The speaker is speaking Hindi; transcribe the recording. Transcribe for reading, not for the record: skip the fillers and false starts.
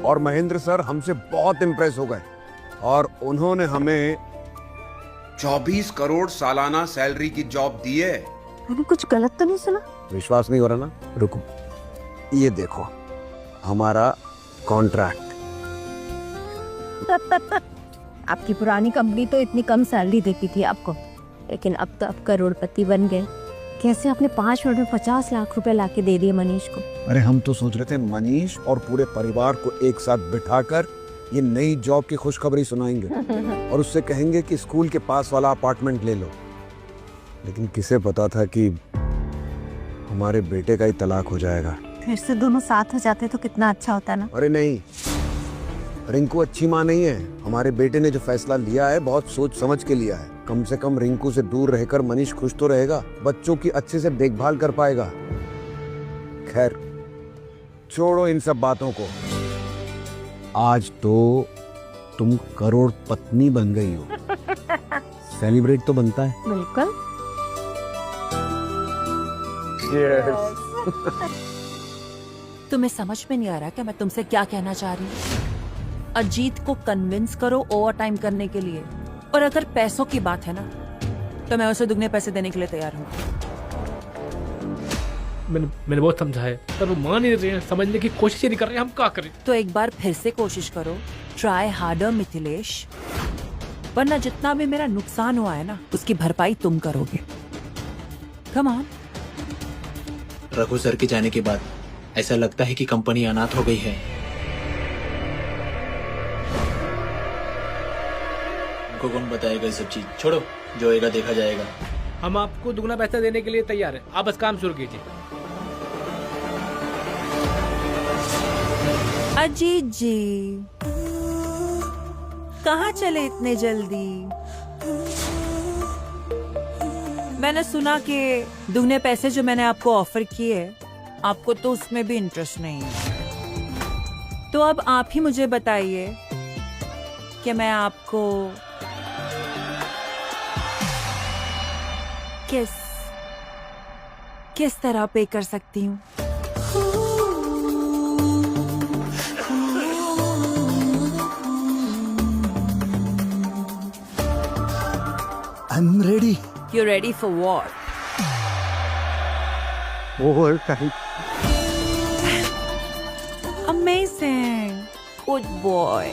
और महेंद्र सर हमसे बहुत इम्प्रेस हो गए और उन्होंने हमें 24 करोड़ सालाना सैलरी की जॉब दी है। मैंने कुछ गलत तो नहीं सुना? विश्वास नहीं हो रहा ना? रुको, ये देखो हमारा कॉन्ट्रैक्ट। आपकी पुरानी कंपनी तो इतनी कम सैलरी देती थी आपको, लेकिन अब तो आप करोड़पति बन गए। कैसे आपने 5 मिनट में 50 लाख रुपए लाके दे दिए मनीष को? अरे हम तो सोच रहे थे मनीष और पूरे परिवार को एक साथ बिठाकर ये नई जॉब की खुशखबरी सुनाएंगे और उससे कहेंगे कि स्कूल के पास वाला अपार्टमेंट ले लो। लेकिन किसे पता था कि हमारे बेटे का ही तलाक हो जाएगा। फिर से दोनों साथ हो जाते तो कितना अच्छा होता ना। अरे नहीं, रिंकू अच्छी माँ नहीं है। हमारे बेटे ने जो फैसला लिया है बहुत सोच समझ के लिया है। कम से कम रिंकू से दूर रहकर मनीष खुश तो रहेगा, बच्चों की अच्छे से देखभाल कर पाएगा। खैर छोड़ो इन सब बातों को, आज तो तुम करोड़ पत्नी बन गई हो। सेलिब्रेट तो बनता है। बिल्कुल। तुम्हें समझ में नहीं आ रहा क्या मैं तुमसे क्या कहना चाह रही हूँ? अजीत को कन्विंस करो ओवर टाइम करने के लिए, और अगर पैसों की बात है ना तो मैं उसे दुगने पैसे देने के लिए तैयार हूँ। मैंने बहुत समझाया पर वो मान नहीं रहे हैं, समझने की कोशिश ही नहीं कर रहे हैं। हम क्या करें? तो एक बार फिर से कोशिश करो, ट्राई हार्डर मिथिलेश, वरना जितना भी मेरा नुकसान हुआ है ना उसकी भरपाई तुम करोगे। Come on. रघु सर के जाने के बाद ऐसा लगता है कि कंपनी अनाथ हो गई है। उनको कौन बताएगा ये सब चीज? छोड़ो, जो होएगा देखा जाएगा। हम आपको दुगना पैसा देने के लिए तैयार है, आप बस काम शुरू कीजिए। अजीत जी कहाँ चले इतने जल्दी? मैंने सुना कि दुगने पैसे जो मैंने आपको ऑफर किए, आपको तो उसमें भी इंटरेस्ट नहीं है। तो अब आप ही मुझे बताइए कि मैं आपको किस तरह पे कर सकती हूँ? I'm ready. You're ready for what? Amazing. Good boy.